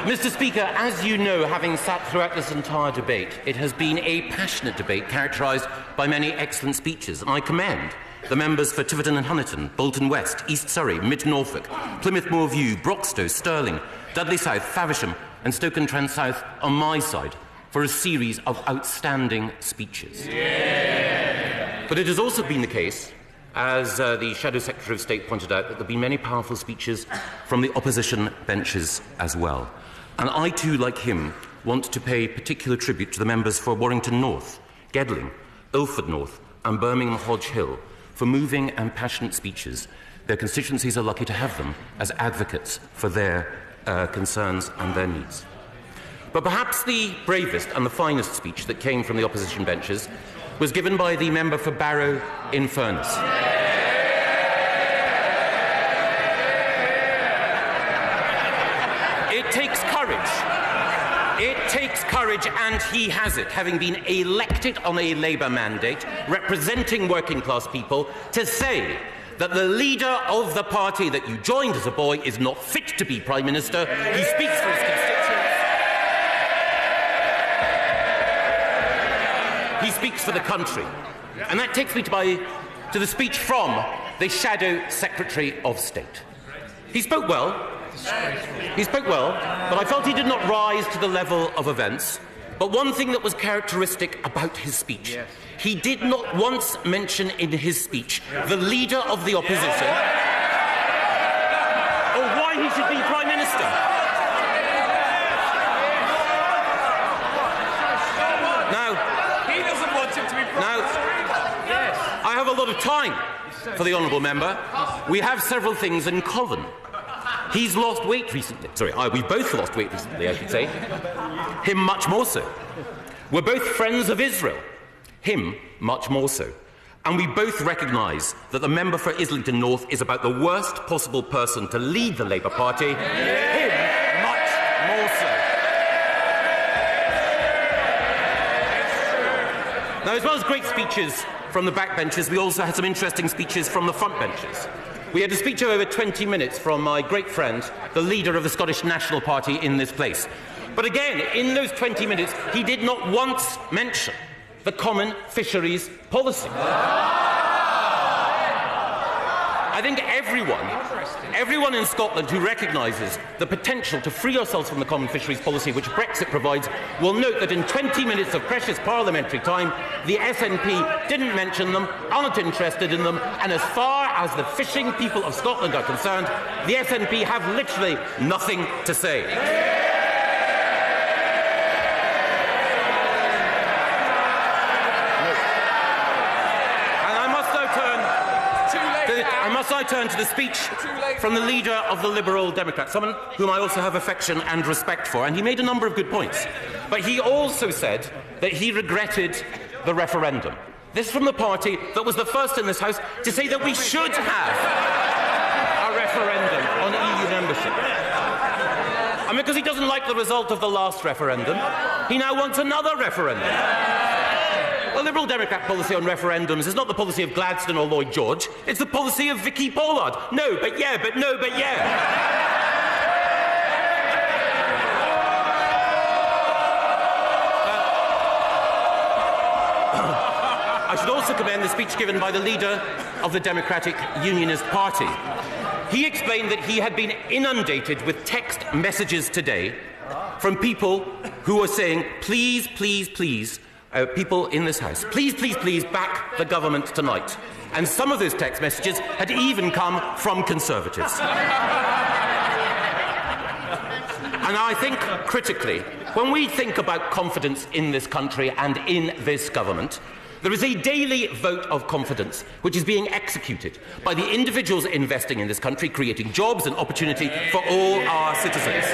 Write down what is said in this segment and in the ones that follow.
Mr. Speaker, as you know, having sat throughout this entire debate, it has been a passionate debate characterised by many excellent speeches, and I commend the members for Tiverton and Honiton, Bolton West, East Surrey, Mid Norfolk, Plymouth Moor View, Broxtowe, Stirling, Dudley South, Faversham and Stoke-on-Trent South on my side for a series of outstanding speeches. Yeah. But it has also been the case, as the Shadow Secretary of State pointed out, that there have been many powerful speeches from the opposition benches as well. And I too, like him, want to pay particular tribute to the members for Warrington North, Gedling, Ilford North and Birmingham Hodge Hill for moving and passionate speeches. Their constituencies are lucky to have them as advocates for their concerns and their needs. But perhaps the bravest and the finest speech that came from the opposition benches was given by the member for Barrow in Furness. It takes courage. It takes courage, and he has it, having been elected on a Labour mandate, representing working-class people, to say that the leader of the party that you joined as a boy is not fit to be Prime Minister. He speaks for his constituents. He speaks for the country. And that takes me to the speech from the Shadow Secretary of State. He spoke well. But I felt he did not rise to the level of events. But one thing that was characteristic about his speech, he did not once mention in his speech the leader of the opposition or why he should be Prime Minister. Now, he doesn't want him to be Prime Minister. I have a lot of time for the honourable member. We have several things in common. He's lost weight recently. Sorry, we both lost weight recently, I should say. Him much more so. We're both friends of Israel. Him much more so. And we both recognise that the member for Islington North is about the worst possible person to lead the Labour Party. Him much more so. Now, as well as great speeches from the backbenches, we also had some interesting speeches from the front benches. We had a speech of over 20 minutes from my great friend, the leader of the Scottish National Party in this place. But again, in those 20 minutes, he did not once mention the common fisheries policy. I think everyone in Scotland who recognises the potential to free ourselves from the common fisheries policy which Brexit provides will note that in 20 minutes of precious parliamentary time, the SNP didn't mention them, aren't interested in them, and as far as the fishing people of Scotland are concerned, the SNP have literally nothing to say. I turn to the speech from the leader of the Liberal Democrats, someone whom I also have affection and respect for, and he made a number of good points. But he also said that he regretted the referendum. This from the party that was the first in this House to say that we should have a referendum on EU membership. And because he doesn't like the result of the last referendum, he now wants another referendum. The Liberal Democrat policy on referendums is not the policy of Gladstone or Lloyd George, it's the policy of Vicky Pollard. No, but yeah, but no, but yeah. I should also commend the speech given by the leader of the Democratic Unionist Party. He explained that he had been inundated with text messages today from people who were saying, please, please, please, people in this House, please, please, please back the government tonight. And some of those text messages had even come from Conservatives. And I think, critically, when we think about confidence in this country and in this government, there is a daily vote of confidence which is being executed by the individuals investing in this country, creating jobs and opportunity for all our citizens.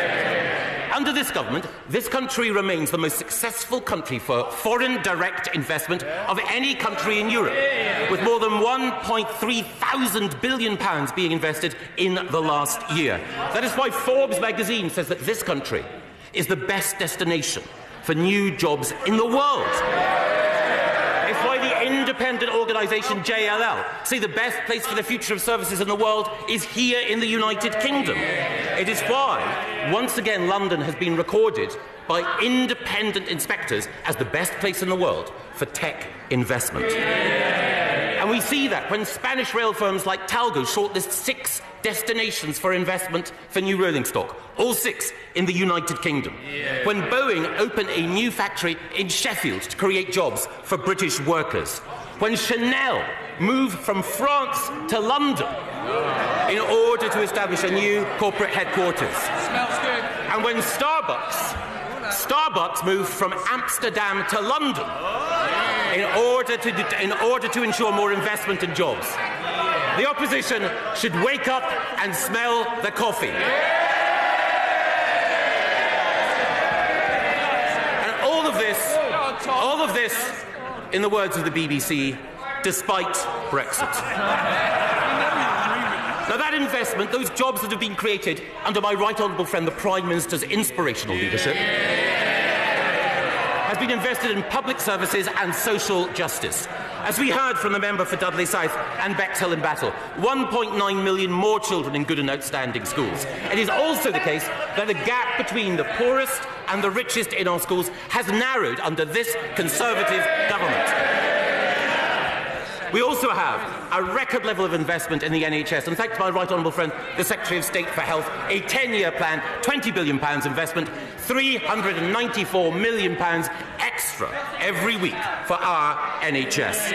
Under this government, this country remains the most successful country for foreign direct investment of any country in Europe, with more than £1.3 billion being invested in the last year. That is why Forbes magazine says that this country is the best destination for new jobs in the world. It's why the independent organisation JLL say the best place for the future of services in the world is here in the United Kingdom. It is why, once again, London has been recorded by independent inspectors as the best place in the world for tech investment. And we see that when Spanish rail firms like Talgo shortlist 6 destinations for investment for new rolling stock, all 6 in the United Kingdom. When Boeing opened a new factory in Sheffield to create jobs for British workers. When Chanel moved from France to London in order to establish a new corporate headquarters. Smells good. And when Starbucks moved from Amsterdam to London in order to ensure more investment and jobs. The opposition should wake up and smell the coffee. And all of this, in the words of the BBC, despite Brexit. Now that investment, those jobs that have been created under my right honourable friend the Prime Minister's inspirational leadership, has been invested in public services and social justice. As we heard from the member for Dudley South and Bexhill in Battle, 1.9 million more children in good and outstanding schools. It is also the case that the gap between the poorest and the richest in our schools has narrowed under this Conservative government. We also have a record level of investment in the NHS, and thanks to my right honourable friend, the Secretary of State for Health, a 10-year plan, £20 billion investment, £394 million extra every week for our NHS.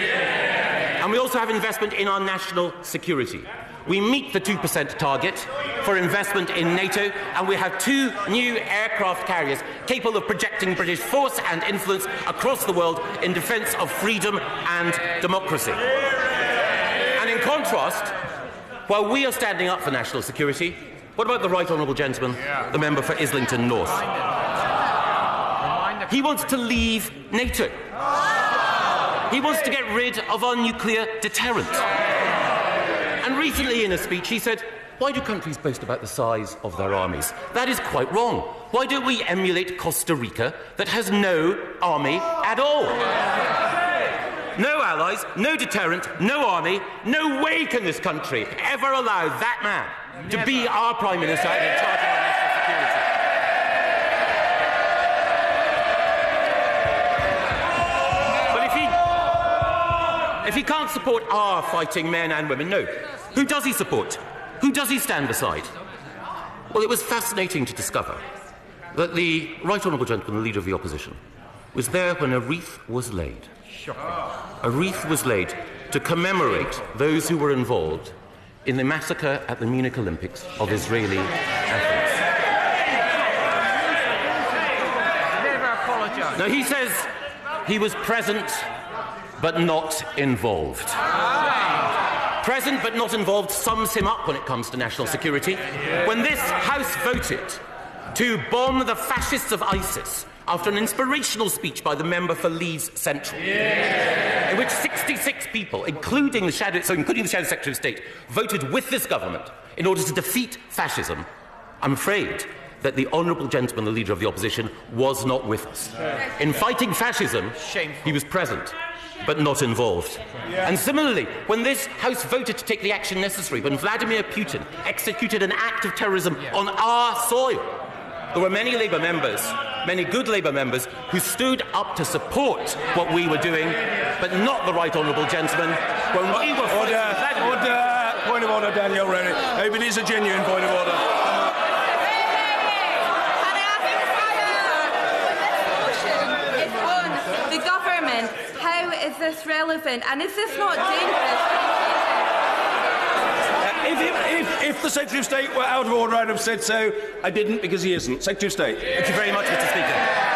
And we also have investment in our national security. We meet the 2% target for investment in NATO, and we have 2 new aircraft carriers capable of projecting British force and influence across the world in defence of freedom and democracy. And in contrast, while we are standing up for national security, what about the right honourable gentleman, the member for Islington North? He wants to leave NATO. He wants to get rid of our nuclear deterrent. And recently in a speech he said, why do countries boast about the size of their armies? That is quite wrong. Why don't we emulate Costa Rica that has no army at all? No allies, no deterrent, no army. No way can this country ever allow that man to be our Prime Minister and in charge of our national security. But if he can't support our fighting men and women, no. Who does he support? Who does he stand beside? Well, it was fascinating to discover that the right honourable gentleman, the Leader of the Opposition, was there when a wreath was laid. A wreath was laid to commemorate those who were involved in the massacre at the Munich Olympics of Israeli athletes. Never apologise. Now, he says he was present but not involved. Present but not involved sums him up when it comes to national security. When this House voted to bomb the fascists of ISIS after an inspirational speech by the member for Leeds Central, in which 66 people, including the Shadow Secretary of State, voted with this government in order to defeat fascism, I'm afraid that the honourable gentleman, the Leader of the Opposition, was not with us. In fighting fascism, he was present but not involved. And similarly, when this House voted to take the action necessary, when Vladimir Putin executed an act of terrorism on our soil, there were many Labour members, many good Labour members, who stood up to support what we were doing, but not the right honourable gentleman. When we were Point of order, Daniel Rennie. If it is a genuine point of order. The government, how is this relevant? And is this not dangerous? If the Secretary of State were out of order, I'd have said so. I didn't, because he isn't. Secretary of State. Thank you very much, Mr. Speaker.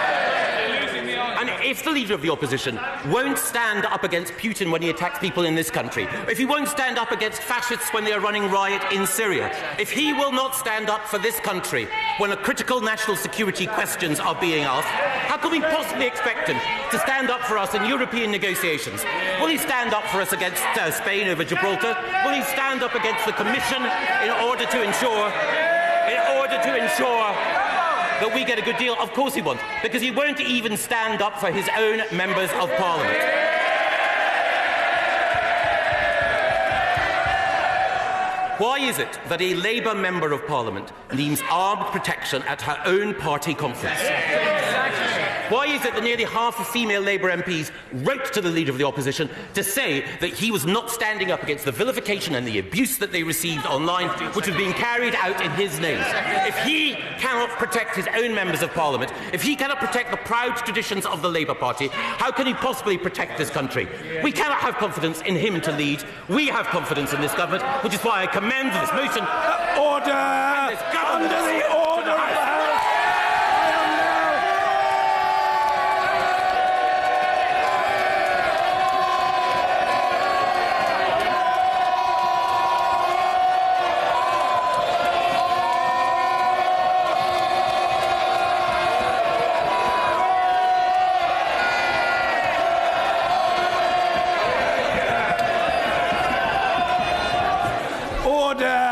And if the Leader of the Opposition won't stand up against Putin when he attacks people in this country, if he won't stand up against fascists when they are running riot in Syria, if he will not stand up for this country when the critical national security questions are being asked, how can we possibly expect him to stand up for us in European negotiations? Will he stand up for us against Spain over Gibraltar? Will he stand up against the Commission in order to ensure that we get a good deal? Of course he won't, because he won't even stand up for his own members of Parliament. Why is it that a Labour Member of Parliament needs armed protection at her own party conference? Why is it that nearly half of female Labour MPs wrote to the Leader of the Opposition to say that he was not standing up against the vilification and the abuse that they received online, which was being carried out in his name? If he cannot protect his own Members of Parliament, if he cannot protect the proud traditions of the Labour Party, how can he possibly protect this country? We cannot have confidence in him to lead. We have confidence in this government, which is why I commend this motion. Order! This Under the order of the House! Order!